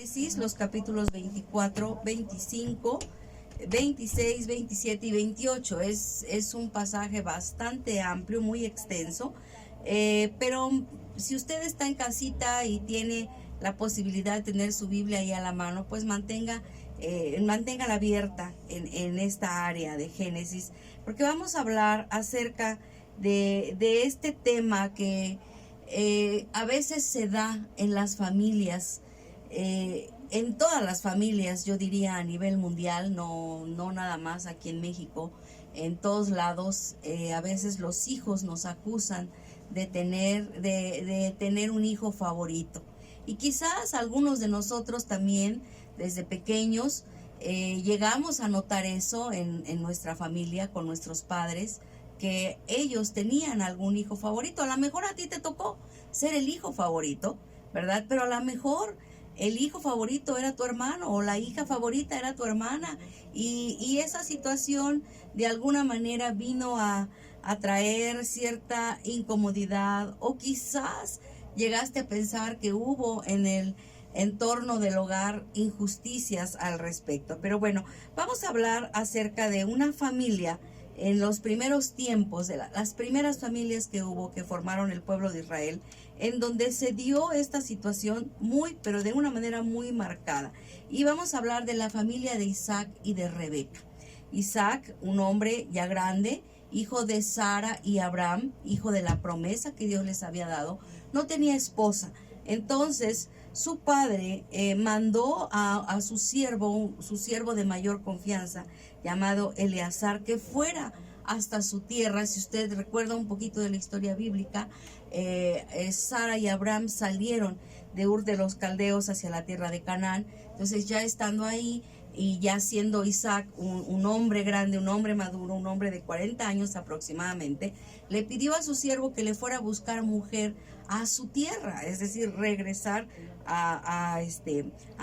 Génesis, los capítulos 24, 25, 26, 27 y 28. Es un pasaje bastante amplio, muy extenso, pero si usted está en casita y tiene la posibilidad de tener su Biblia ahí a la mano, pues manténgala abierta en esta área de Génesis, porque vamos a hablar acerca de este tema que a veces se da en las familias, en todas las familias, yo diría a nivel mundial, no nada más aquí en México, en todos lados. A veces los hijos nos acusan de tener un hijo favorito, y quizás algunos de nosotros también desde pequeños llegamos a notar eso en nuestra familia con nuestros padres, que ellos tenían algún hijo favorito. A lo mejor a ti te tocó ser el hijo favorito, ¿verdad? Pero a lo mejor el hijo favorito era tu hermano, o la hija favorita era tu hermana, y esa situación de alguna manera vino a traer cierta incomodidad, o quizás llegaste a pensar que hubo en el entorno del hogar injusticias al respecto. Pero bueno, vamos a hablar acerca de una familia en los primeros tiempos, de las primeras familias que hubo, que formaron el pueblo de Israel, en donde se dio esta situación pero de una manera muy marcada. Y vamos a hablar de la familia de Isaac y de Rebeca. Isaac, un hombre ya grande, hijo de Sara y Abraham, hijo de la promesa que Dios les había dado, no tenía esposa. Entonces su padre mandó a su siervo de mayor confianza, llamado Eleazar, que fuera hasta su tierra. Si usted recuerda un poquito de la historia bíblica, Sara y Abraham salieron de Ur de los Caldeos hacia la tierra de Canaán. Entonces, ya estando ahí y ya siendo Isaac un hombre grande, un hombre maduro, un hombre de 40 años aproximadamente, le pidió a su siervo que le fuera a buscar mujer a su tierra, es decir, regresar a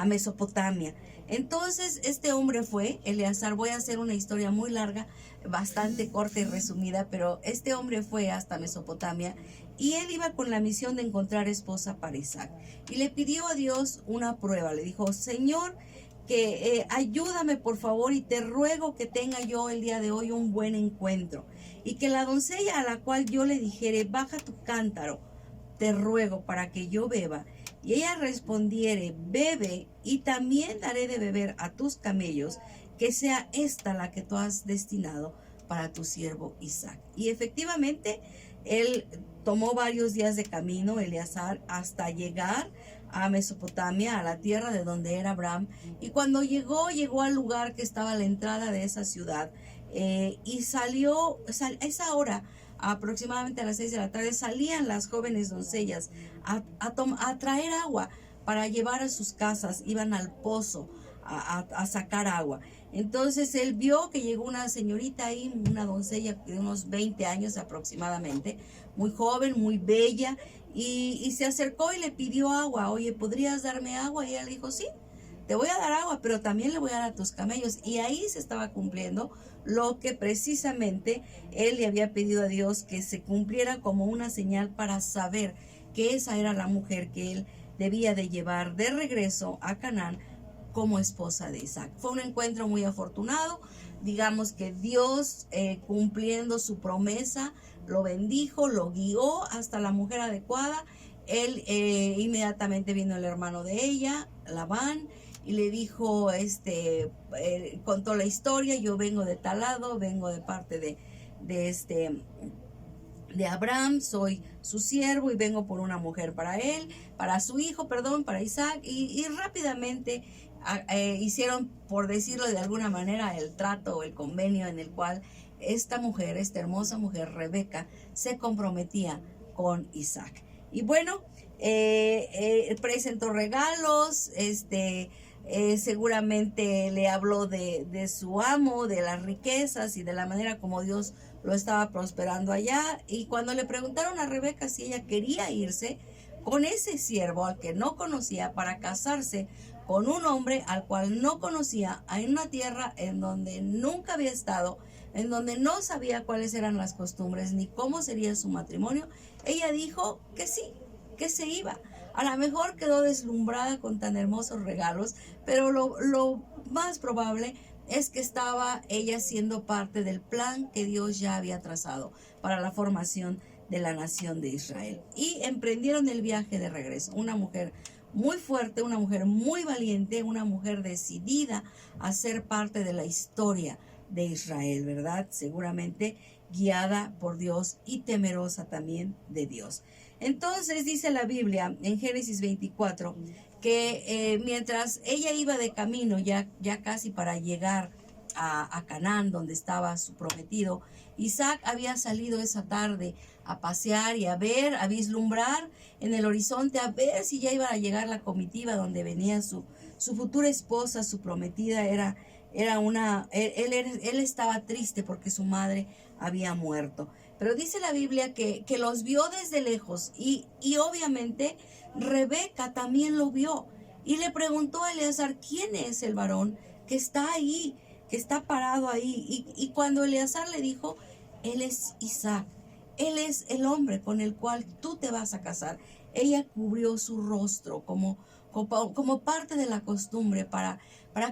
Mesopotamia. Entonces este hombre fue, Eleazar. Voy a hacer una historia muy larga, bastante corta y resumida, pero este hombre fue hasta Mesopotamia, y él iba con la misión de encontrar esposa para Isaac, y le pidió a Dios una prueba. Le dijo: Señor, que ayúdame por favor, y te ruego que tenga yo el día de hoy un buen encuentro, y que la doncella a la cual yo le dijere: baja tu cántaro, te ruego, para que yo beba, y ella respondiere: bebe, y también daré de beber a tus camellos, que sea esta la que tú has destinado para tu siervo Isaac. Y efectivamente él tomó varios días de camino, Eleazar, hasta llegar a Mesopotamia, a la tierra de donde era Abraham. Y cuando llegó al lugar que estaba a la entrada de esa ciudad, y salió a esa hora, aproximadamente a las 6 de la tarde, salían las jóvenes doncellas a traer agua para llevar a sus casas. Iban al pozo a sacar agua. Entonces él vio que llegó una señorita ahí, una doncella de unos 20 años aproximadamente, muy joven, muy bella, y se acercó y le pidió agua. Oye, ¿podrías darme agua? Y ella le dijo: sí, te voy a dar agua, pero también le voy a dar a tus camellos. Y ahí se estaba cumpliendo lo que precisamente él le había pedido a Dios que se cumpliera, como una señal para saber que esa era la mujer que él debía de llevar de regreso a Canaán como esposa de Isaac. Fue un encuentro muy afortunado. Digamos que Dios, cumpliendo su promesa, lo bendijo, lo guió hasta la mujer adecuada. Él inmediatamente vino el hermano de ella, Labán, y le dijo, contó la historia: yo vengo de tal lado, vengo de parte de Abraham, soy su siervo y vengo por una mujer para él, para su hijo, para Isaac. Y rápidamente hicieron, por decirlo de alguna manera, el trato o el convenio en el cual esta mujer, esta hermosa mujer, Rebeca, se comprometía con Isaac. Y bueno, presentó regalos, seguramente le habló de su amo, de las riquezas y de la manera como Dios lo estaba prosperando allá. Y cuando le preguntaron a Rebeca si ella quería irse con ese siervo al que no conocía, para casarse con un hombre al cual no conocía, en una tierra en donde nunca había estado, en donde no sabía cuáles eran las costumbres ni cómo sería su matrimonio, ella dijo que sí, que se iba A lo mejor quedó deslumbrada con tan hermosos regalos, pero lo más probable es que estaba ella siendo parte del plan que Dios ya había trazado para la formación de la nación de Israel. Y emprendieron el viaje de regreso. Una mujer muy fuerte, una mujer muy valiente, una mujer decidida a ser parte de la historia de Israel, ¿verdad? Seguramente guiada por Dios y temerosa también de Dios. Entonces dice la Biblia en Génesis 24 que mientras ella iba de camino ya casi para llegar a Canaán, donde estaba su prometido, Isaac había salido esa tarde a pasear y a ver, a vislumbrar en el horizonte, a ver si ya iba a llegar la comitiva donde venía su futura esposa, su prometida. Él estaba triste porque su madre había muerto. Pero dice la Biblia que los vio desde lejos y obviamente Rebeca también lo vio y le preguntó a Eleazar: ¿quién es el varón que está ahí, que está parado ahí? Y cuando Eleazar le dijo: él es Isaac, él es el hombre con el cual tú te vas a casar, ella cubrió su rostro como parte de la costumbre para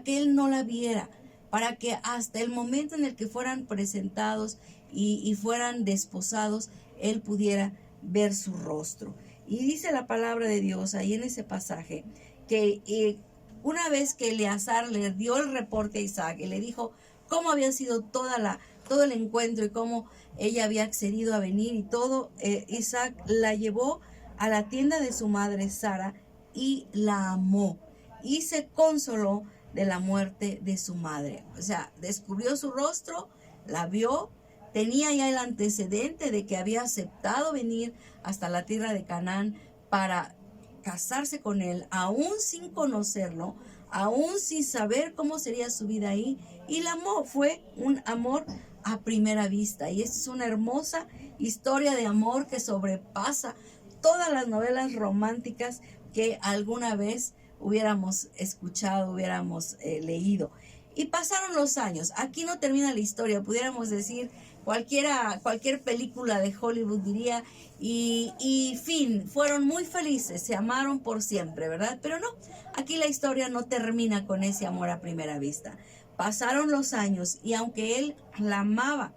que él no la viera, para que hasta el momento en el que fueran presentados y fueran desposados, él pudiera ver su rostro. Y dice la palabra de Dios ahí en ese pasaje que una vez que Eleazar le dio el reporte a Isaac y le dijo cómo había sido todo el encuentro y cómo ella había accedido a venir y todo, Isaac la llevó a la tienda de su madre Sara y la amó y se consoló de la muerte de su madre. O sea, descubrió su rostro, la vio, tenía ya el antecedente de que había aceptado venir hasta la tierra de Canaán para casarse con él, aún sin conocerlo, aún sin saber cómo sería su vida ahí, y la amó. Fue un amor a primera vista, y esta es una hermosa historia de amor que sobrepasa todas las novelas románticas que alguna vez hubiéramos escuchado, hubiéramos leído. Y pasaron los años. Aquí no termina la historia. Pudiéramos decir, cualquier película de Hollywood diría, y fin, fueron muy felices, se amaron por siempre, ¿verdad? Pero no, aquí la historia no termina con ese amor a primera vista. Pasaron los años y aunque él la amaba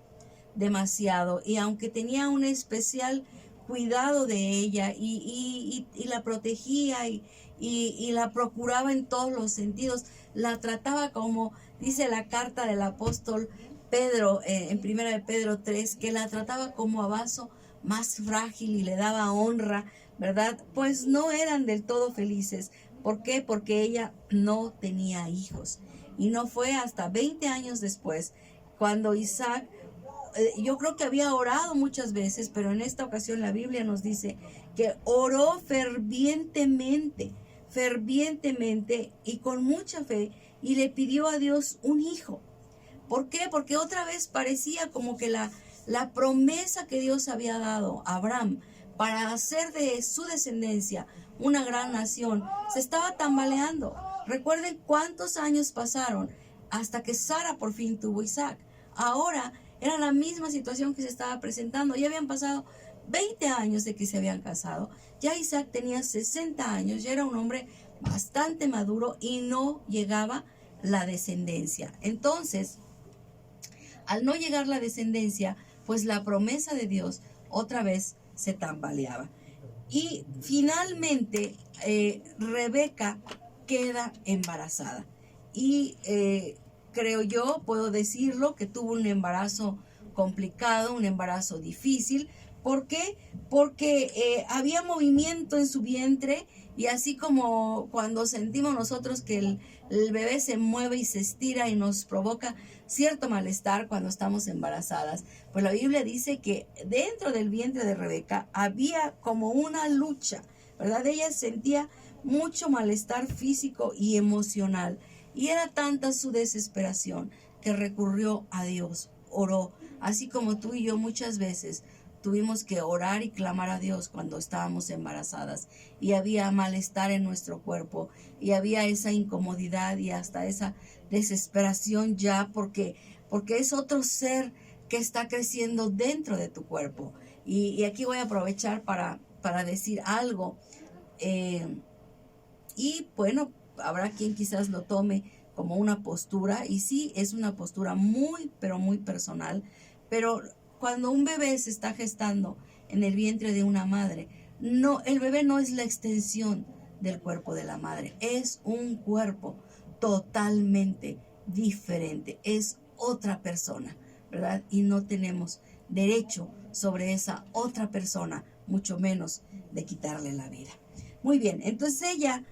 demasiado y aunque tenía un especial cuidado de ella y la protegía y la procuraba en todos los sentidos, la trataba como dice la carta del apóstol Pedro en 1 de Pedro 3, que la trataba como a vaso más frágil y le daba honra, ¿verdad? Pues no eran del todo felices. ¿Por qué? Porque ella no tenía hijos. Y no fue hasta 20 años después cuando Isaac, yo creo que había orado muchas veces, pero en esta ocasión la Biblia nos dice que oró fervientemente y con mucha fe, y le pidió a Dios un hijo. ¿Por qué? Porque otra vez parecía como que la promesa que Dios había dado a Abraham para hacer de su descendencia una gran nación se estaba tambaleando. Recuerden cuántos años pasaron hasta que Sara por fin tuvo Isaac. Ahora era la misma situación que se estaba presentando. Ya habían pasado 20 años de que se habían casado. Ya Isaac tenía 60 años, ya era un hombre bastante maduro y no llegaba la descendencia. Entonces, al no llegar la descendencia, pues la promesa de Dios otra vez se tambaleaba. Y finalmente Rebeca queda embarazada. Y creo yo, puedo decirlo, que tuvo un embarazo complicado, un embarazo difícil. ¿Por qué? Porque había movimiento en su vientre, y así como cuando sentimos nosotros que el bebé se mueve y se estira y nos provoca cierto malestar cuando estamos embarazadas, pues la Biblia dice que dentro del vientre de Rebeca había como una lucha, ¿verdad? Ella sentía mucho malestar físico y emocional, y era tanta su desesperación que recurrió a Dios, oró, así como tú y yo muchas veces tuvimos que orar y clamar a Dios cuando estábamos embarazadas y había malestar en nuestro cuerpo y había esa incomodidad y hasta esa desesperación ya porque es otro ser que está creciendo dentro de tu cuerpo. Y aquí voy a aprovechar para decir algo. Y bueno, habrá quien quizás lo tome como una postura, y sí, es una postura muy, pero muy personal, pero cuando un bebé se está gestando en el vientre de una madre, no, el bebé no es la extensión del cuerpo de la madre, es un cuerpo totalmente diferente, es otra persona, ¿verdad? Y no tenemos derecho sobre esa otra persona, mucho menos de quitarle la vida. Muy bien, entonces ella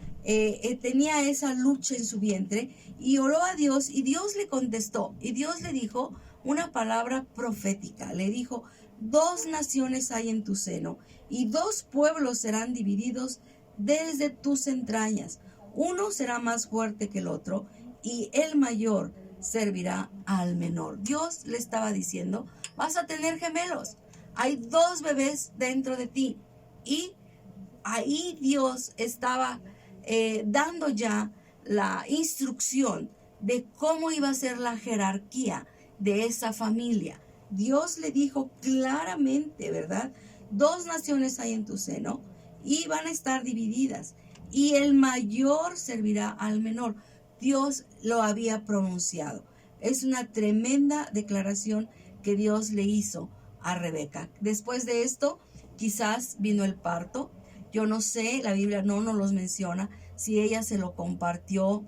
tenía esa lucha en su vientre y oró a Dios, y Dios le contestó, y Dios le dijo una palabra profética. Le dijo: 2 naciones hay en tu seno, y 2 pueblos serán divididos desde tus entrañas. Uno será más fuerte que el otro, y el mayor servirá al menor. Dios le estaba diciendo: vas a tener gemelos. Hay 2 bebés dentro de ti. Y ahí Dios estaba dando ya la instrucción de cómo iba a ser la jerarquía de esa familia. Dios le dijo claramente, ¿verdad? 2 naciones hay en tu seno y van a estar divididas, y el mayor servirá al menor. Dios lo había pronunciado. Es una tremenda declaración que Dios le hizo a Rebeca. Después de esto, quizás vino el parto. Yo no sé, la Biblia no nos los menciona, si ella se lo compartió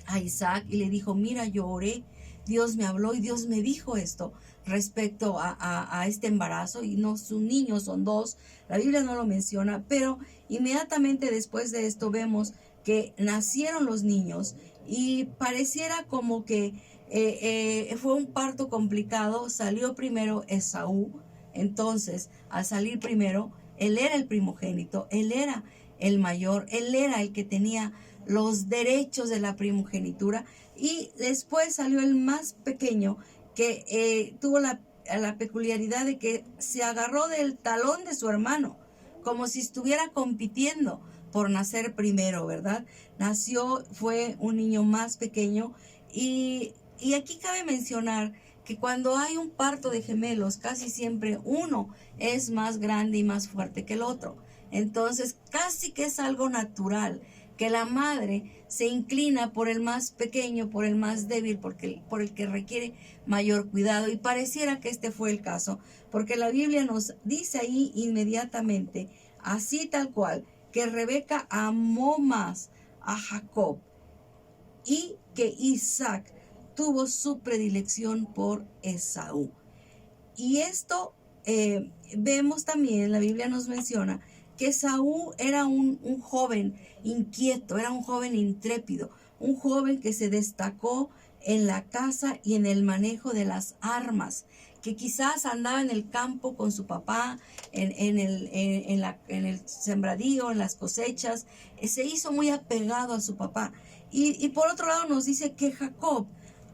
a Isaac y le dijo: mira, yo oré, Dios me habló y Dios me dijo esto respecto a este embarazo, y no son niños, son 2. La Biblia no lo menciona, pero inmediatamente después de esto vemos que nacieron los niños, y pareciera como que fue un parto complicado. Salió primero Esaú. Entonces, al salir primero, él era el primogénito, él era el mayor, él era el que tenía los derechos de la primogenitura, y después salió el más pequeño, que tuvo la peculiaridad de que se agarró del talón de su hermano, como si estuviera compitiendo por nacer primero, ¿verdad? Nació, fue un niño más pequeño, y aquí cabe mencionar que cuando hay un parto de gemelos, casi siempre uno es más grande y más fuerte que el otro. Entonces, casi que es algo natural que la madre se inclina por el más pequeño, por el más débil, por el que requiere mayor cuidado. Y pareciera que este fue el caso, porque la Biblia nos dice ahí inmediatamente, así tal cual, que Rebeca amó más a Jacob, y que Isaac tuvo su predilección por Esaú. Y esto vemos también, la Biblia nos menciona que Esaú era un joven inquieto, era un joven intrépido, un joven que se destacó en la caza y en el manejo de las armas, que quizás andaba en el campo con su papá, en el sembradío, en las cosechas. Se hizo muy apegado a su papá. Y por otro lado nos dice que Jacob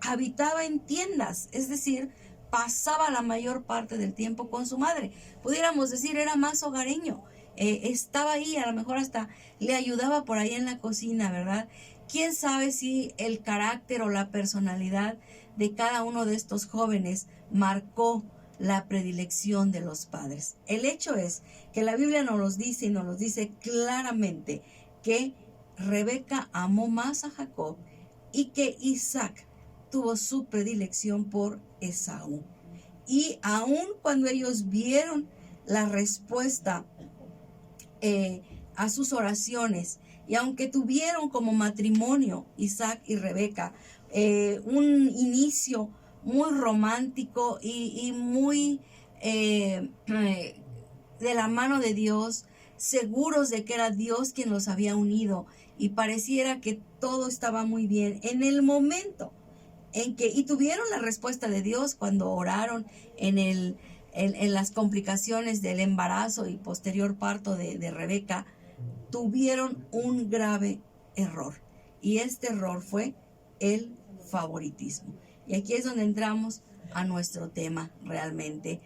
habitaba en tiendas, es decir, pasaba la mayor parte del tiempo con su madre. Pudiéramos decir, era más hogareño. Estaba ahí, a lo mejor hasta le ayudaba por ahí en la cocina, ¿verdad? Quién sabe si el carácter o la personalidad de cada uno de estos jóvenes marcó la predilección de los padres. El hecho es que la Biblia nos los dice, y nos los dice claramente, que Rebeca amó más a Jacob y que Isaac tuvo su predilección por Esaú. Y aun cuando ellos vieron la respuesta a sus oraciones, y aunque tuvieron como matrimonio Isaac y Rebeca un inicio muy romántico y muy de la mano de Dios, seguros de que era Dios quien los había unido, y pareciera que todo estaba muy bien, en el momento y tuvieron la respuesta de Dios cuando oraron en las complicaciones del embarazo y posterior parto de Rebeca, tuvieron un grave error. Y este error fue el favoritismo. Y aquí es donde entramos a nuestro tema realmente.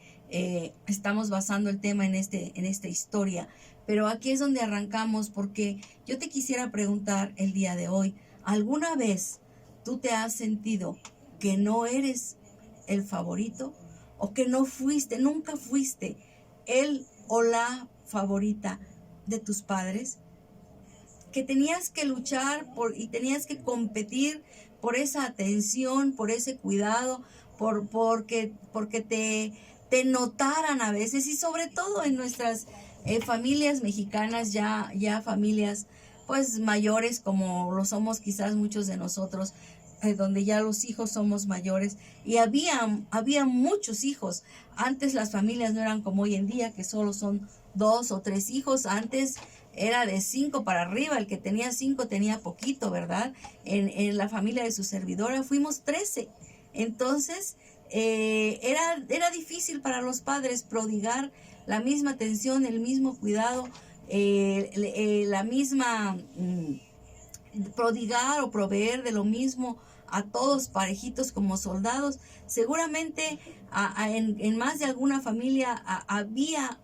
Estamos basando el tema en esta historia, pero aquí es donde arrancamos, porque yo te quisiera preguntar el día de hoy, ¿alguna vez tú te has sentido que no eres el favorito, o que nunca fuiste el o la favorita de tus padres, que tenías que luchar y tenías que competir por esa atención, por ese cuidado, porque te notaran a veces, y sobre todo en nuestras familias mexicanas, ya familias pues mayores, como lo somos quizás muchos de nosotros, donde ya los hijos somos mayores, y había muchos hijos. Antes las familias no eran como hoy en día, que solo son 2 o 3 hijos. Antes era de 5 para arriba, el que tenía 5 tenía poquito, ¿verdad? En la familia de su servidora fuimos 13. Entonces, era difícil para los padres prodigar la misma atención, el mismo cuidado, la misma prodigar o proveer de lo mismo a todos parejitos como soldados. Seguramente en más de alguna familia había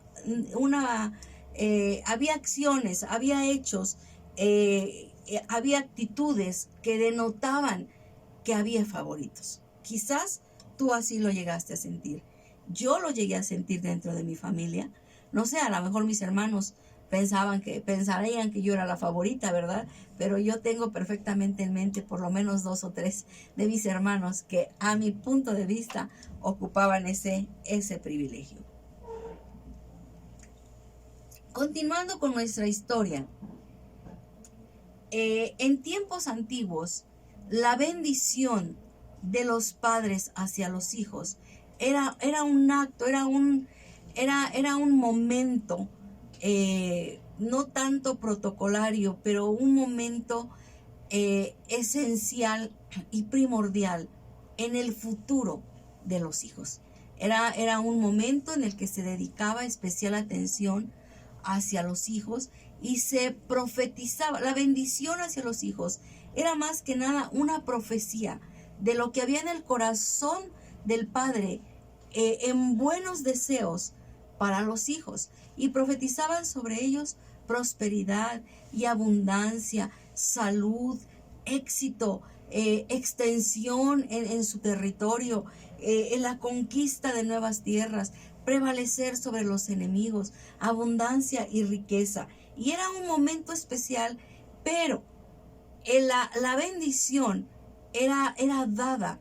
había acciones, había hechos, había actitudes que denotaban que había favoritos. Quizás tú así lo llegaste a sentir. Yo lo llegué a sentir dentro de mi familia. No sé, a lo mejor mis hermanos pensarían que yo era la favorita, ¿verdad? Pero yo tengo perfectamente en mente por lo menos 2 o 3 de mis hermanos que a mi punto de vista ocupaban ese privilegio. Continuando con nuestra historia, en tiempos antiguos, la bendición de los padres hacia los hijos era un acto, era un momento, no tanto protocolario, pero un momento esencial y primordial en el futuro de los hijos. Era un momento en el que se dedicaba especial atención hacia los hijos y se profetizaba. La bendición hacia los hijos era más que nada una profecía de lo que había en el corazón del padre, en buenos deseos para los hijos, y profetizaban sobre ellos prosperidad y abundancia, salud, éxito, extensión en su territorio, en la conquista de nuevas tierras, prevalecer sobre los enemigos, abundancia y riqueza. Y era un momento especial, pero la bendición era dada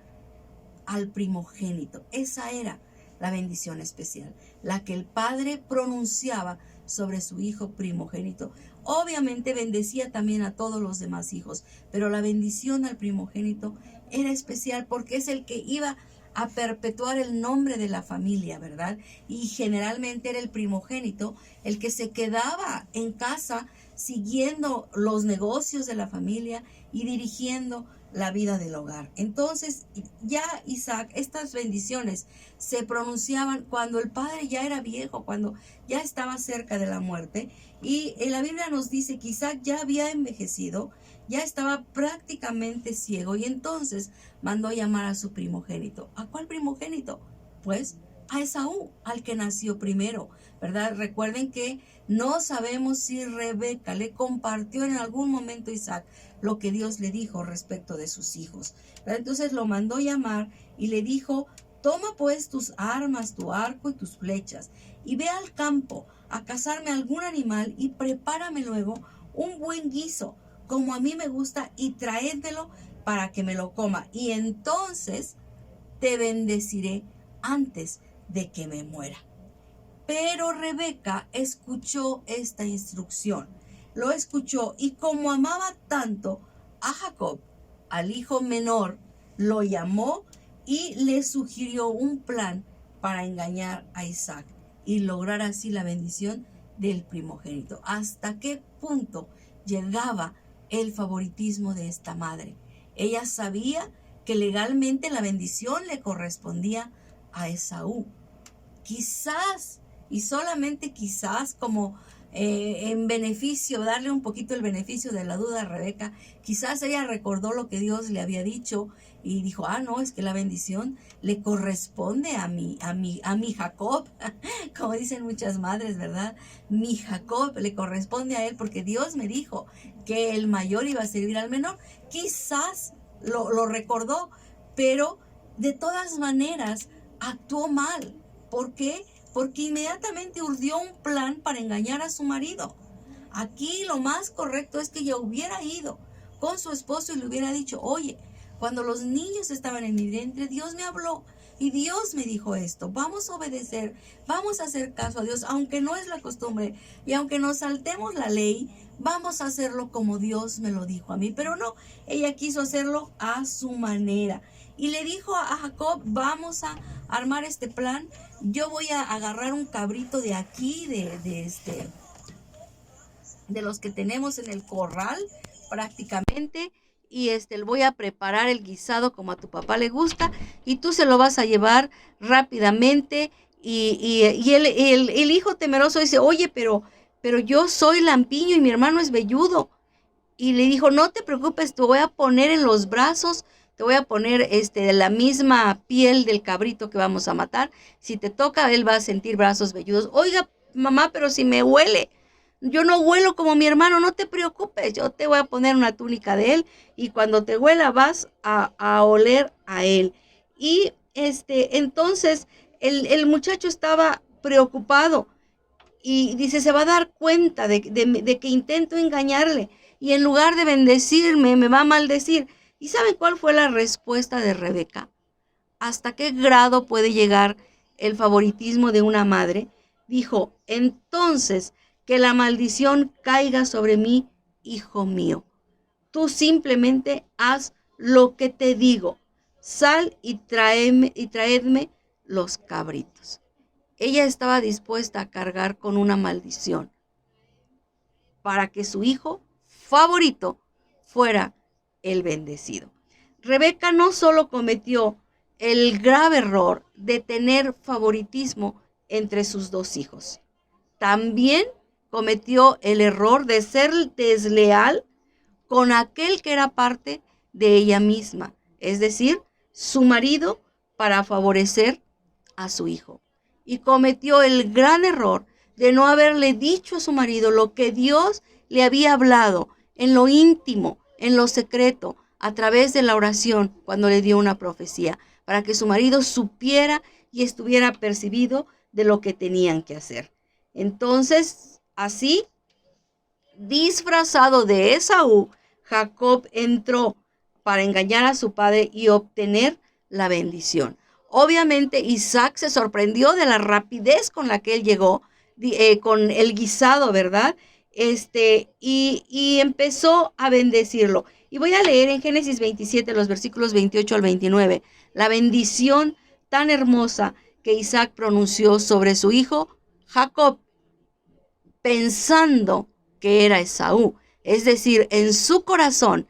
al primogénito. Esa era la bendición especial, la que el padre pronunciaba sobre su hijo primogénito. Obviamente bendecía también a todos los demás hijos, pero la bendición al primogénito era especial porque es el que iba a perpetuar el nombre de la familia, ¿verdad? Y generalmente era el primogénito el que se quedaba en casa siguiendo los negocios de la familia y dirigiendo la vida del hogar. Entonces, ya Isaac, estas bendiciones se pronunciaban cuando el padre ya era viejo, cuando ya estaba cerca de la muerte. Y en la Biblia nos dice que Isaac ya había envejecido, ya estaba prácticamente ciego, y entonces mandó llamar a su primogénito. ¿A cuál primogénito? Pues a Esaú, al que nació primero, ¿verdad? Recuerden que no sabemos si Rebeca le compartió en algún momento a Isaac lo que Dios le dijo respecto de sus hijos, ¿verdad? Entonces lo mandó llamar y le dijo: toma pues tus armas, tu arco y tus flechas, y ve al campo a cazarme algún animal y prepárame luego un buen guiso, como a mí me gusta, y traédmelo para que me lo coma, y entonces te bendeciré antes de que me muera. Pero Rebeca escuchó esta instrucción, lo escuchó, y como amaba tanto a Jacob, al hijo menor, lo llamó y le sugirió un plan para engañar a Isaac y lograr así la bendición del primogénito. ¿Hasta qué punto llegaba el favoritismo de esta madre? Ella sabía que legalmente la bendición le correspondía a Esaú. Quizás, y solamente quizás, como en beneficio, darle un poquito el beneficio de la duda a Rebeca, quizás ella recordó lo que Dios le había dicho y dijo: no, es que la bendición le corresponde a mi Jacob, como dicen muchas madres, ¿verdad? Mi Jacob le corresponde a él, porque Dios me dijo que el mayor iba a servir al menor. Quizás lo recordó, pero de todas maneras actuó mal. ¿Por qué? Porque inmediatamente urdió un plan para engañar a su marido. Aquí lo más correcto es que ella hubiera ido con su esposo y le hubiera dicho, oye, cuando los niños estaban en mi vientre, Dios me habló y Dios me dijo esto, vamos a obedecer, vamos a hacer caso a Dios, aunque no es la costumbre y aunque nos saltemos la ley, vamos a hacerlo como Dios me lo dijo a mí. Pero no, ella quiso hacerlo a su manera y le dijo a Jacob, vamos a armar este plan, yo voy a agarrar un cabrito de aquí, de los que tenemos en el corral prácticamente, y voy a preparar el guisado como a tu papá le gusta y tú se lo vas a llevar rápidamente. Y el hijo temeroso dice, oye, pero yo soy lampiño y mi hermano es velludo. Y le dijo, no te preocupes, te voy a poner en los brazos, te voy a poner de la misma piel del cabrito que vamos a matar. Si te toca, él va a sentir brazos velludos. Oiga, mamá, pero si me huele, yo no huelo como mi hermano, no te preocupes, yo te voy a poner una túnica de él y cuando te huela vas a oler a él. Y entonces el muchacho estaba preocupado y dice, se va a dar cuenta de que intento engañarle y en lugar de bendecirme me va a maldecir. ¿Y saben cuál fue la respuesta de Rebeca? ¿Hasta qué grado puede llegar el favoritismo de una madre? Dijo, entonces que la maldición caiga sobre mí, hijo mío. Tú simplemente haz lo que te digo. Sal y traedme los cabritos. Ella estaba dispuesta a cargar con una maldición para que su hijo favorito fuera el bendecido. Rebeca no solo cometió el grave error de tener favoritismo entre sus dos hijos, también cometió el error de ser desleal con aquel que era parte de ella misma, es decir, su marido, para favorecer a su hijo. Y cometió el gran error de no haberle dicho a su marido lo que Dios le había hablado en lo íntimo, en lo secreto, a través de la oración, cuando le dio una profecía, para que su marido supiera y estuviera percibido de lo que tenían que hacer. Entonces, así, disfrazado de Esaú, Jacob entró para engañar a su padre y obtener la bendición. Obviamente Isaac se sorprendió de la rapidez con la que él llegó, con el guisado, ¿verdad? Y empezó a bendecirlo. Y voy a leer en Génesis 27, los versículos 28 al 29, la bendición tan hermosa que Isaac pronunció sobre su hijo Jacob, pensando que era Esaú. Es decir, en su corazón,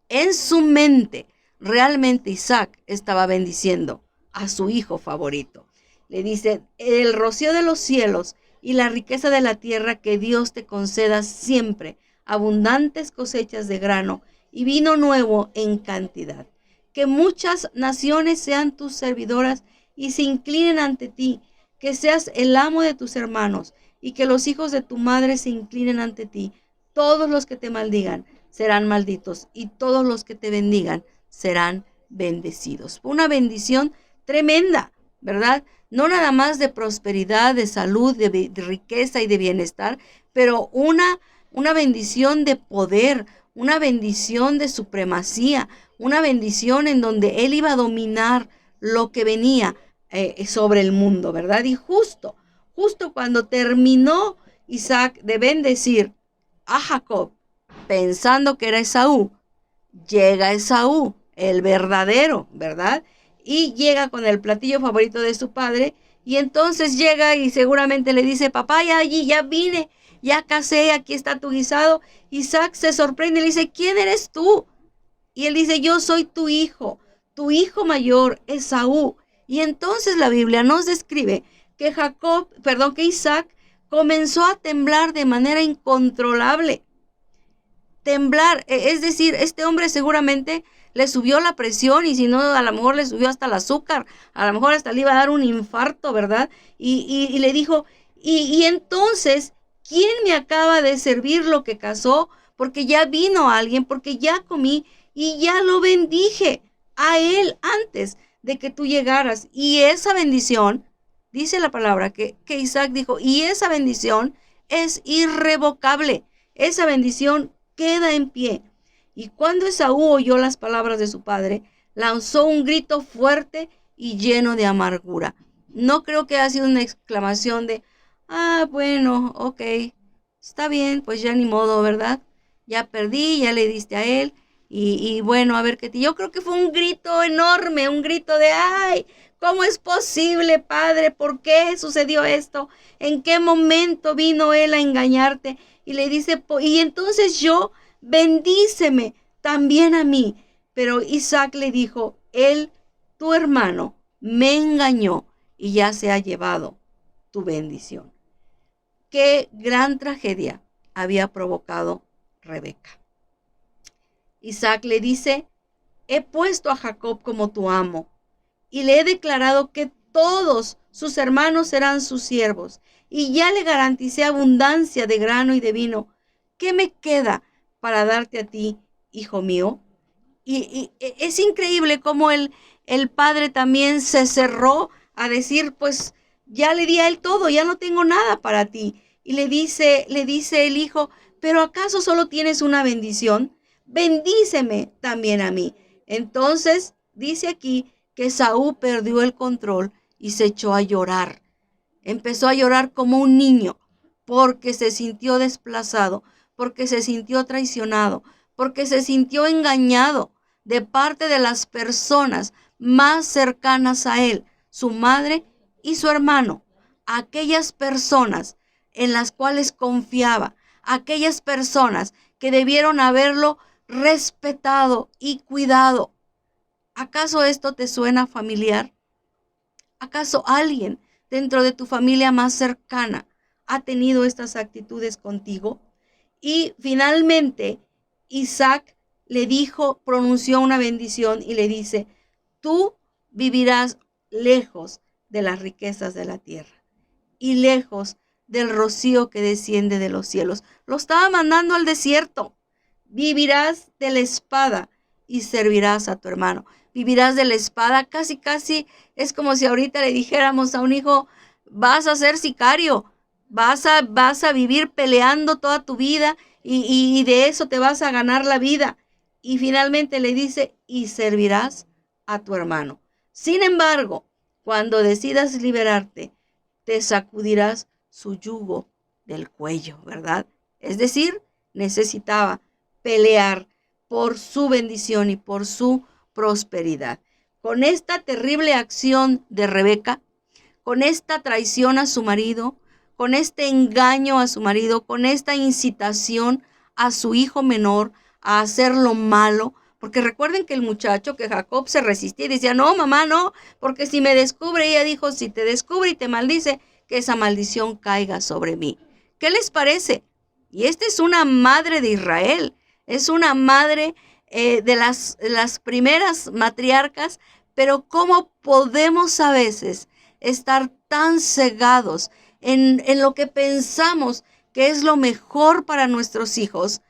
en su mente, realmente Isaac estaba bendiciendo a su hijo favorito. Le dice, el rocío de los cielos y la riqueza de la tierra, que Dios te conceda siempre abundantes cosechas de grano y vino nuevo en cantidad. Que muchas naciones sean tus servidoras y se inclinen ante ti, que seas el amo de tus hermanos y que los hijos de tu madre se inclinen ante ti. Todos los que te maldigan serán malditos y todos los que te bendigan serán bendecidos. Una bendición tremenda, ¿verdad? No nada más de prosperidad, de salud, de riqueza y de bienestar, pero una bendición de poder, una bendición de supremacía, una bendición en donde él iba a dominar lo que venía sobre el mundo, ¿verdad? Y justo cuando terminó Isaac de bendecir a Jacob, pensando que era Esaú, llega Esaú, el verdadero, ¿verdad? Y llega con el platillo favorito de su padre, y entonces llega y seguramente le dice, papá, ya vine, ya casé, aquí está tu guisado. Isaac se sorprende y le dice, ¿quién eres tú? Y él dice, yo soy tu hijo mayor, Esaú. Y entonces la Biblia nos describe que que Isaac comenzó a temblar de manera incontrolable. Temblar, es decir, este hombre seguramente le subió la presión y si no, a lo mejor le subió hasta el azúcar, a lo mejor hasta le iba a dar un infarto, ¿verdad? Y le dijo, y entonces, ¿quién me acaba de servir lo que cazó? Porque ya vino alguien, porque ya comí y ya lo bendije a él antes de que tú llegaras. Y esa bendición, dice la palabra que Isaac dijo, y esa bendición es irrevocable. esa bendición queda en pie. Y cuando Esaú oyó las palabras de su padre, lanzó un grito fuerte y lleno de amargura. No creo que haya sido una exclamación de, bueno, ok, está bien, pues ya ni modo, ¿verdad? Ya perdí, ya le diste a él, y bueno, a ver qué te... Yo creo que fue un grito enorme, un grito de, ¡ay! ¿Cómo es posible, padre? ¿Por qué sucedió esto? ¿En qué momento vino él a engañarte? Y le dice, y entonces yo, bendíceme también a mí. Pero Isaac le dijo, él, tu hermano, me engañó y ya se ha llevado tu bendición. Qué gran tragedia había provocado Rebeca. Isaac le dice, he puesto a Jacob como tu amo y le he declarado que todos sus hermanos serán sus siervos y ya le garanticé abundancia de grano y de vino. ¿Qué me queda para darte a ti, hijo mío? Y es increíble cómo el padre también se cerró a decir, pues ya le di a él todo, ya no tengo nada para ti. Y le dice el hijo, pero ¿acaso solo tienes una bendición? Bendíceme también a mí. Entonces dice aquí que Saúl perdió el control y se echó a llorar. Empezó a llorar como un niño porque se sintió desplazado, porque se sintió traicionado, porque se sintió engañado de parte de las personas más cercanas a él, su madre y su hermano, aquellas personas en las cuales confiaba, aquellas personas que debieron haberlo respetado y cuidado. ¿Acaso esto te suena familiar? ¿Acaso alguien dentro de tu familia más cercana ha tenido estas actitudes contigo? Y finalmente Isaac le dijo, pronunció una bendición y le dice, tú vivirás lejos de las riquezas de la tierra y lejos del rocío que desciende de los cielos. Lo estaba mandando al desierto. Vivirás de la espada y servirás a tu hermano. Vivirás de la espada, casi es como si ahorita le dijéramos a un hijo, vas a ser sicario, vas a vivir peleando toda tu vida y de eso te vas a ganar la vida. Y finalmente le dice, y servirás a tu hermano. Sin embargo, cuando decidas liberarte, te sacudirás su yugo del cuello, ¿verdad? Es decir, necesitaba pelear por su bendición y por su prosperidad. Con esta terrible acción de Rebeca, con esta traición a su marido, con este engaño a su marido, con esta incitación a su hijo menor a hacer lo malo, porque recuerden que el muchacho, que Jacob se resistía y decía, no, mamá, no, porque si me descubre, ella dijo, si te descubre y te maldice, que esa maldición caiga sobre mí. ¿Qué les parece? Y esta es una madre de Israel, es una madre de las primeras matriarcas, pero ¿cómo podemos a veces estar tan cegados en lo que pensamos que es lo mejor para nuestros hijos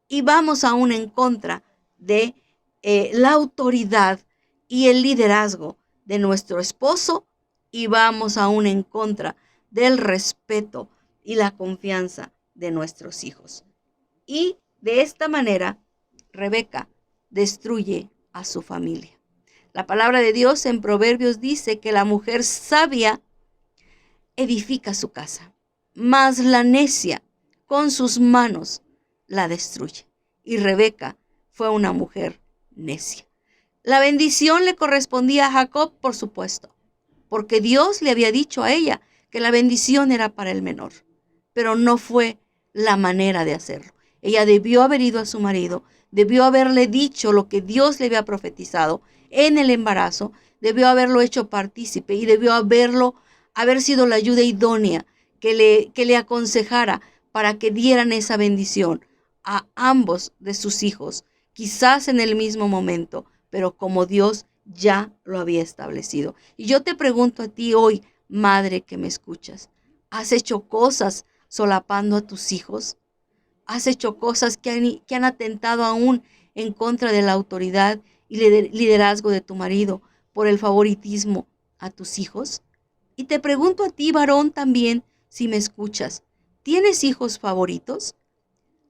y vamos aún en contra de la autoridad y el liderazgo de nuestro esposo y vamos aún en contra del respeto y la confianza de nuestros hijos? Y de esta manera, Rebeca destruye a su familia. La palabra de Dios en Proverbios dice que la mujer sabia edifica su casa, mas la necia con sus manos la destruye. Y Rebeca fue una mujer necia. La bendición le correspondía a Jacob, por supuesto, porque Dios le había dicho a ella que la bendición era para el menor, pero no fue la manera de hacerlo. Ella debió haber ido a su marido, debió haberle dicho lo que Dios le había profetizado en el embarazo, debió haberlo hecho partícipe y debió haber sido la ayuda idónea que le aconsejara para que dieran esa bendición a ambos de sus hijos, quizás en el mismo momento, pero como Dios ya lo había establecido. Y yo te pregunto a ti hoy, madre que me escuchas, ¿has hecho cosas solapando a tus hijos? ¿Has hecho cosas que han atentado aún en contra de la autoridad y liderazgo de tu marido por el favoritismo a tus hijos? Y te pregunto a ti, varón, también, si me escuchas, ¿tienes hijos favoritos?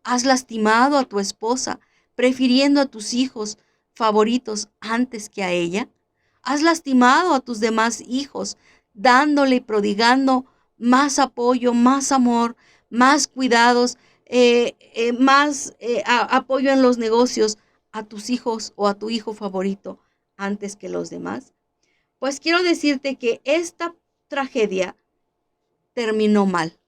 Has lastimado a tu esposa, prefiriendo a tus hijos favoritos antes que a ella. Has lastimado a tus demás hijos, dándole y prodigando más apoyo, más amor, más cuidados, más apoyo en los negocios a tus hijos o a tu hijo favorito antes que los demás. Pues quiero decirte que esta tragedia terminó mal,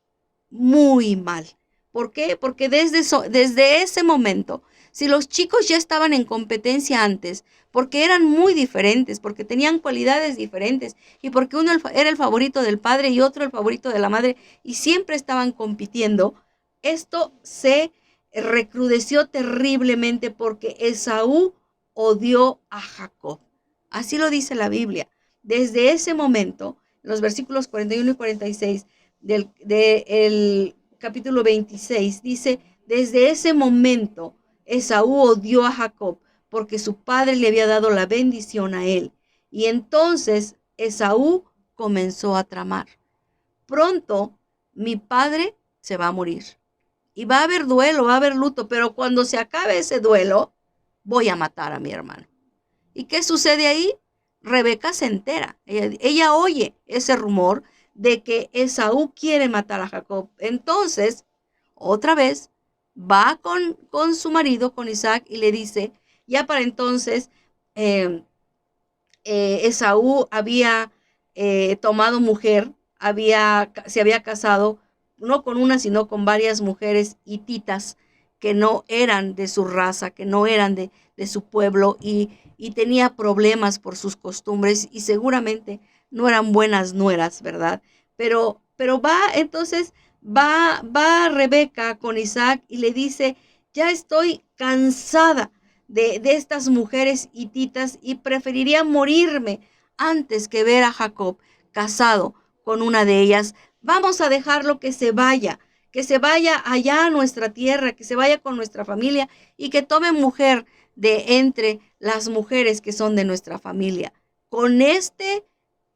muy mal. ¿Por qué? Porque desde ese momento, si los chicos ya estaban en competencia antes, porque eran muy diferentes, porque tenían cualidades diferentes, y porque uno era el favorito del padre y otro el favorito de la madre, y siempre estaban compitiendo, esto se recrudeció terriblemente porque Esaú odió a Jacob. Así lo dice la Biblia. Desde ese momento, los versículos 41 y 46 del capítulo 26, dice, desde ese momento Esaú odió a Jacob porque su padre le había dado la bendición a él. Y entonces Esaú comenzó a tramar. Pronto mi padre se va a morir. Y va a haber duelo, va a haber luto, pero cuando se acabe ese duelo, voy a matar a mi hermano. ¿Y qué sucede ahí? Rebeca se entera. Ella oye ese rumor de que Esaú quiere matar a Jacob. Entonces, otra vez, va con su marido, con Isaac, y le dice, ya para entonces, Esaú había tomado mujer, se había casado, no con una, sino con varias mujeres hititas que no eran de su raza, que no eran de su pueblo, y tenía problemas por sus costumbres, y seguramente no eran buenas nueras, ¿verdad? Pero entonces va Rebeca con Isaac y le dice, ya estoy cansada de estas mujeres hititas y preferiría morirme antes que ver a Jacob casado con una de ellas. Vamos a dejarlo que se vaya allá a nuestra tierra, que se vaya con nuestra familia y que tome mujer de entre las mujeres que son de nuestra familia. Con este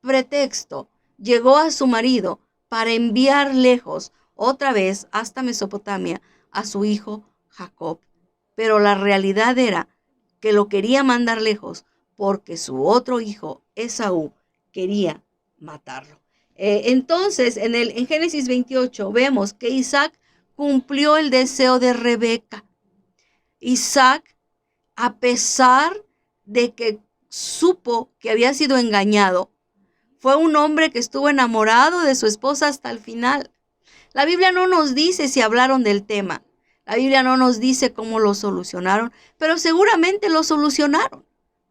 pretexto llegó a su marido para enviar lejos, otra vez hasta Mesopotamia, a su hijo Jacob. Pero la realidad era que lo quería mandar lejos porque su otro hijo, Esaú, quería matarlo. Entonces, en Génesis 28 vemos que Isaac cumplió el deseo de Rebeca. Isaac, a pesar de que supo que había sido engañado, fue un hombre que estuvo enamorado de su esposa hasta el final. La Biblia no nos dice si hablaron del tema. La Biblia no nos dice cómo lo solucionaron, pero seguramente lo solucionaron.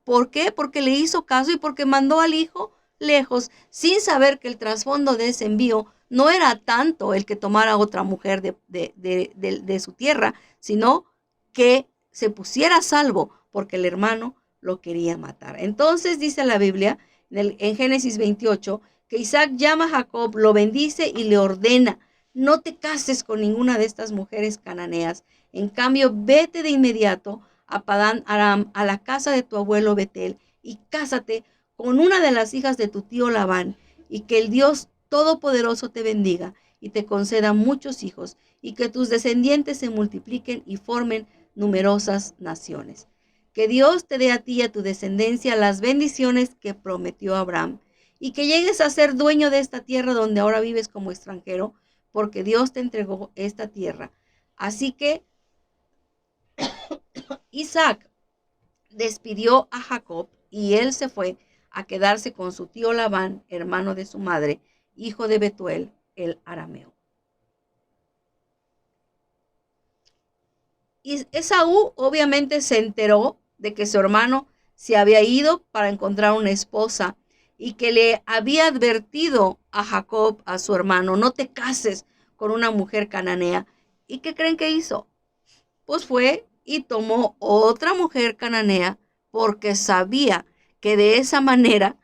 ¿Por qué? Porque le hizo caso y porque mandó al hijo lejos, sin saber que el trasfondo de ese envío no era tanto el que tomara otra mujer de su tierra, sino que se pusiera a salvo porque el hermano lo quería matar. Entonces dice la Biblia en Génesis 28 que Isaac llama a Jacob, lo bendice y le ordena: no te cases con ninguna de estas mujeres cananeas. En cambio, vete de inmediato a Padán Aram, a la casa de tu abuelo Betel, y cásate con una de las hijas de tu tío Labán, y que el Dios Todopoderoso te bendiga y te conceda muchos hijos, y que tus descendientes se multipliquen y formen numerosas naciones. Que Dios te dé a ti y a tu descendencia las bendiciones que prometió Abraham, y que llegues a ser dueño de esta tierra donde ahora vives como extranjero, porque Dios te entregó esta tierra. Así que Isaac despidió a Jacob y él se fue a quedarse con su tío Labán, hermano de su madre, hijo de Betuel, el arameo. Y Esaú obviamente se enteró de que su hermano se había ido para encontrar una esposa y que le había advertido a Jacob, a su hermano: no te cases con una mujer cananea. ¿Y qué creen que hizo? Pues fue y tomó otra mujer cananea porque sabía que de esa manera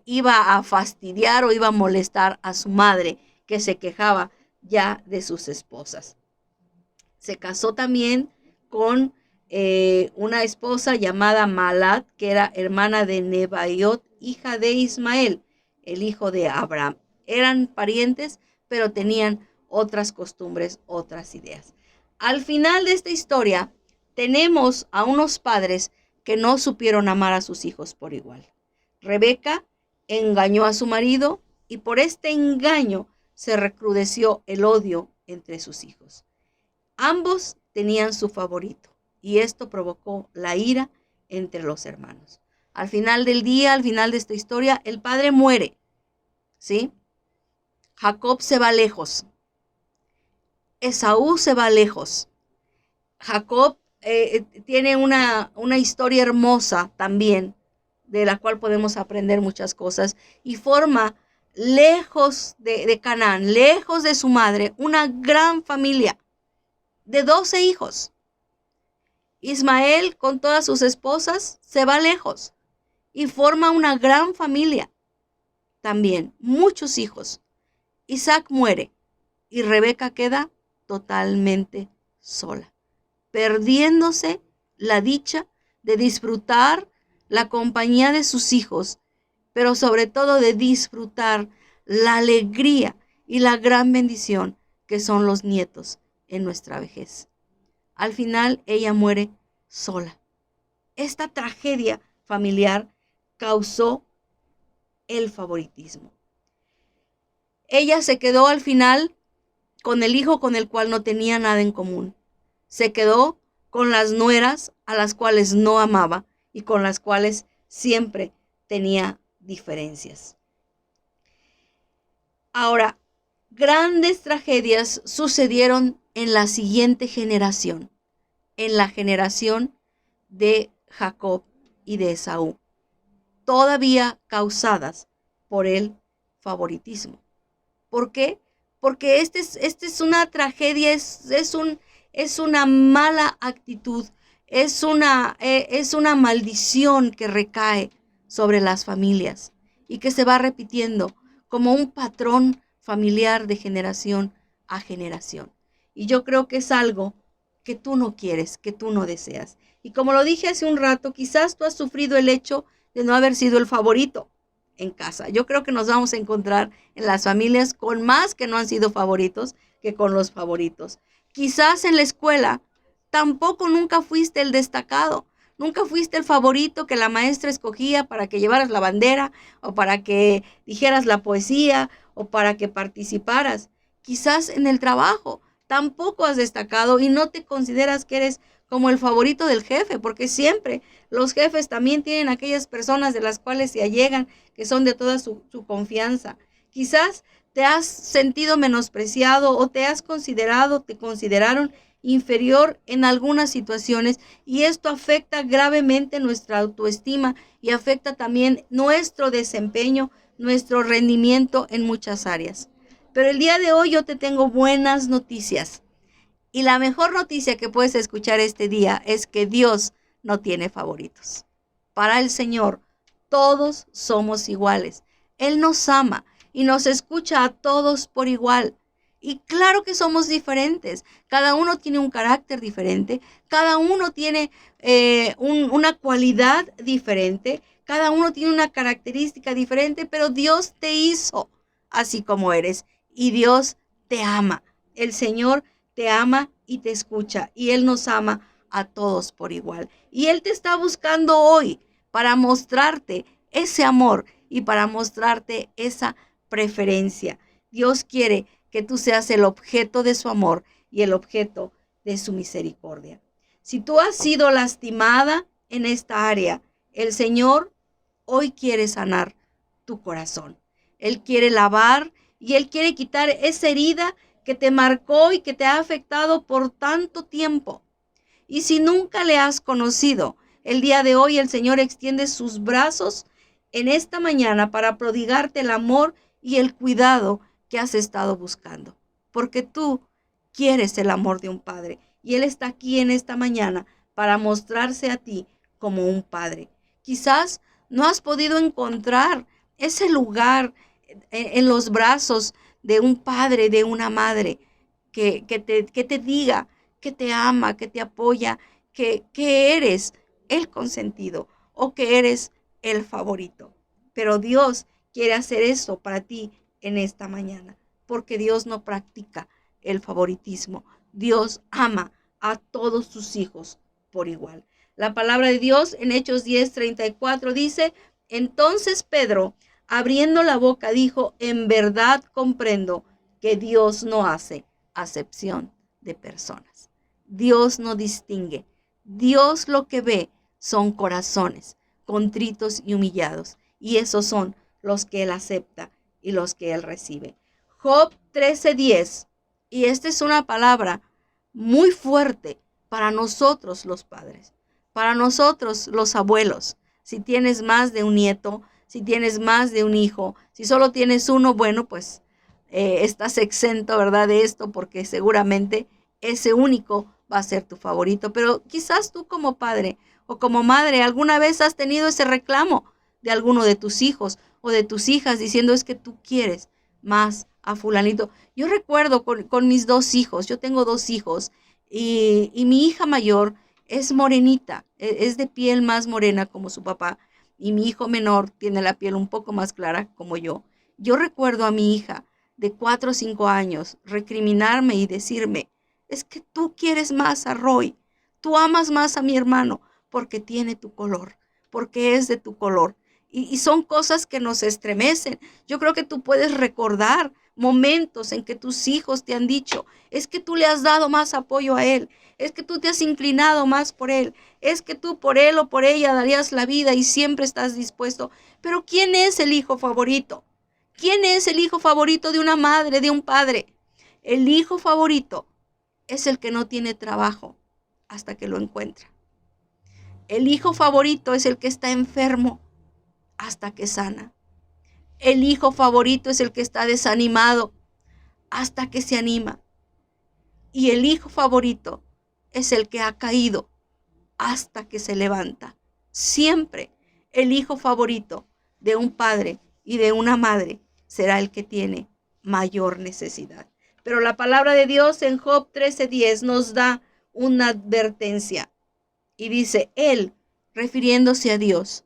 iba a fastidiar o iba a molestar a su madre, que se quejaba ya de sus esposas. Se casó también con una esposa llamada Malat, que era hermana de Nebaiot, hija de Ismael, el hijo de Abraham. Eran parientes, pero tenían otras costumbres, otras ideas. Al final de esta historia tenemos a unos padres que no supieron amar a sus hijos por igual. Rebeca engañó a su marido y por este engaño se recrudeció el odio entre sus hijos. Ambos tenían su favorito y esto provocó la ira entre los hermanos. Al final del día, al final de esta historia, el padre muere, ¿sí? Jacob se va lejos. Esaú se va lejos. Jacob tiene una historia hermosa también, de la cual podemos aprender muchas cosas, y forma lejos de Canaán, lejos de su madre, una gran familia de 12 hijos. Ismael, con todas sus esposas, se va lejos y forma una gran familia también, muchos hijos. Isaac muere y Rebeca queda totalmente sola, perdiéndose la dicha de disfrutar la compañía de sus hijos, pero sobre todo de disfrutar la alegría y la gran bendición que son los nietos en nuestra vejez. Al final ella muere sola. Esta tragedia familiar causó el favoritismo. Ella se quedó al final con el hijo con el cual no tenía nada en común. Se quedó con las nueras a las cuales no amaba y con las cuales siempre tenía diferencias. Ahora, grandes tragedias sucedieron en la siguiente generación, en la generación de Jacob y de Esaú, todavía causadas por el favoritismo. ¿Por qué? Porque este es una tragedia, es una mala actitud, es una maldición que recae sobre las familias y que se va repitiendo como un patrón familiar de generación a generación. Y yo creo que es algo que tú no quieres, que tú no deseas. Y como lo dije hace un rato, quizás tú has sufrido el hecho de no haber sido el favorito en casa. Yo creo que nos vamos a encontrar en las familias con más que no han sido favoritos que con los favoritos. Quizás en la escuela tampoco nunca fuiste el destacado, nunca fuiste el favorito que la maestra escogía para que llevaras la bandera o para que dijeras la poesía o para que participaras. Quizás en el trabajo tampoco has destacado y no te consideras que eres como el favorito del jefe, porque siempre los jefes también tienen aquellas personas de las cuales se allegan, que son de toda su confianza. Quizás te has sentido menospreciado o te consideraron inferior en algunas situaciones y esto afecta gravemente nuestra autoestima y afecta también nuestro desempeño, nuestro rendimiento en muchas áreas. Pero el día de hoy yo te tengo buenas noticias. Y la mejor noticia que puedes escuchar este día es que Dios no tiene favoritos. Para el Señor, todos somos iguales. Él nos ama y nos escucha a todos por igual. Y claro que somos diferentes. Cada uno tiene un carácter diferente. Cada uno tiene una cualidad diferente. Cada uno tiene una característica diferente, pero Dios te hizo así como eres. Y Dios te ama. El Señor te ama y te escucha y Él nos ama a todos por igual. Y Él te está buscando hoy para mostrarte ese amor y para mostrarte esa preferencia. Dios quiere que tú seas el objeto de su amor y el objeto de su misericordia. Si tú has sido lastimada en esta área, el Señor hoy quiere sanar tu corazón. Él quiere lavar y Él quiere quitar esa herida que te marcó y que te ha afectado por tanto tiempo. Y si nunca le has conocido, el día de hoy el Señor extiende sus brazos en esta mañana para prodigarte el amor y el cuidado que has estado buscando. Porque tú quieres el amor de un padre y Él está aquí en esta mañana para mostrarse a ti como un padre. Quizás no has podido encontrar ese lugar en los brazos de un padre, de una madre, que te diga, que te ama, que te apoya, que eres el consentido o que eres el favorito. Pero Dios quiere hacer eso para ti en esta mañana, porque Dios no practica el favoritismo. Dios ama a todos sus hijos por igual. La palabra de Dios en Hechos 10:34 dice, entonces Pedro, abriendo la boca, dijo, en verdad comprendo que Dios no hace acepción de personas. Dios no distingue. Dios lo que ve son corazones contritos y humillados. Y esos son los que Él acepta y los que Él recibe. Job 13:10. Y esta es una palabra muy fuerte para nosotros los padres, para nosotros los abuelos. Si tienes más de un nieto, si tienes más de un hijo, si solo tienes uno, bueno, pues estás exento, ¿verdad?, de esto, porque seguramente ese único va a ser tu favorito. Pero quizás tú como padre o como madre alguna vez has tenido ese reclamo de alguno de tus hijos o de tus hijas diciendo es que tú quieres más a fulanito. Yo recuerdo con mis dos hijos, yo tengo dos hijos y mi hija mayor es morenita, es de piel más morena como su papá y mi hijo menor tiene la piel un poco más clara como yo. Yo recuerdo a mi hija de 4 o 5 años recriminarme y decirme, es que tú quieres más a Roy, tú amas más a mi hermano porque tiene tu color, porque es de tu color. Y son cosas que nos estremecen. Yo creo que tú puedes recordar momentos en que tus hijos te han dicho, es que tú le has dado más apoyo a él, es que tú te has inclinado más por él, es que tú por él o por ella darías la vida y siempre estás dispuesto. Pero ¿quién es el hijo favorito? ¿Quién es el hijo favorito de una madre, de un padre? El hijo favorito es el que no tiene trabajo hasta que lo encuentra. El hijo favorito es el que está enfermo hasta que sana. El hijo favorito es el que está desanimado hasta que se anima. Y el hijo favorito es el que ha caído hasta que se levanta. Siempre el hijo favorito de un padre y de una madre será el que tiene mayor necesidad. Pero la palabra de Dios en Job 13:10 nos da una advertencia. Y dice, Él, refiriéndose a Dios,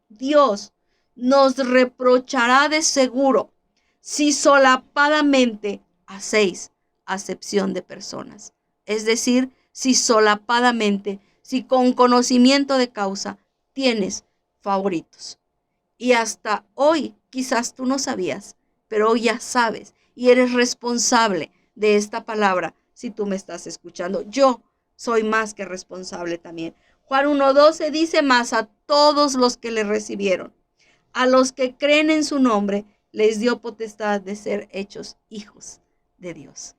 Dios nos reprochará de seguro si solapadamente hacéis acepción de personas. Es decir, si solapadamente, si con conocimiento de causa tienes favoritos. Y hasta hoy quizás tú no sabías, pero hoy ya sabes y eres responsable de esta palabra si tú me estás escuchando. Yo soy más que responsable también. Juan 1:12 dice, más a todos los que le recibieron, a los que creen en su nombre, les dio potestad de ser hechos hijos de Dios.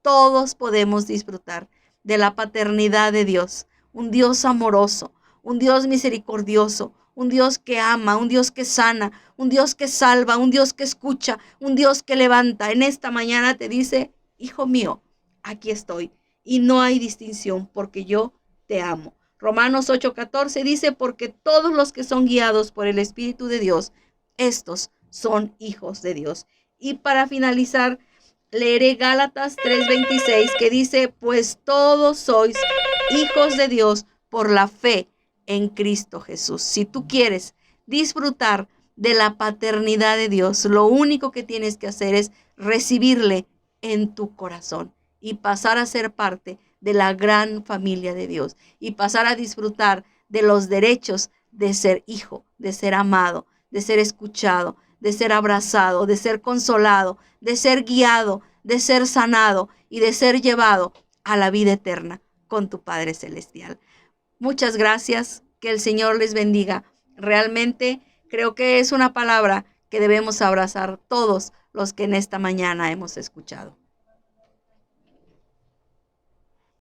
Todos podemos disfrutar de la paternidad de Dios, un Dios amoroso, un Dios misericordioso, un Dios que ama, un Dios que sana, un Dios que salva, un Dios que escucha, un Dios que levanta. En esta mañana te dice, hijo mío, aquí estoy y no hay distinción porque yo te amo. Romanos 8:14 dice, porque todos los que son guiados por el Espíritu de Dios, estos son hijos de Dios. Y para finalizar, leeré Gálatas 3:26 que dice, pues todos sois hijos de Dios por la fe en Cristo Jesús. Si tú quieres disfrutar de la paternidad de Dios, lo único que tienes que hacer es recibirle en tu corazón y pasar a ser parte de la gran familia de Dios y pasar a disfrutar de los derechos de ser hijo, de ser amado, de ser escuchado, de ser abrazado, de ser consolado, de ser guiado, de ser sanado y de ser llevado a la vida eterna con tu Padre Celestial. Muchas gracias, que el Señor les bendiga. Realmente creo que es una palabra que debemos abrazar todos los que en esta mañana hemos escuchado.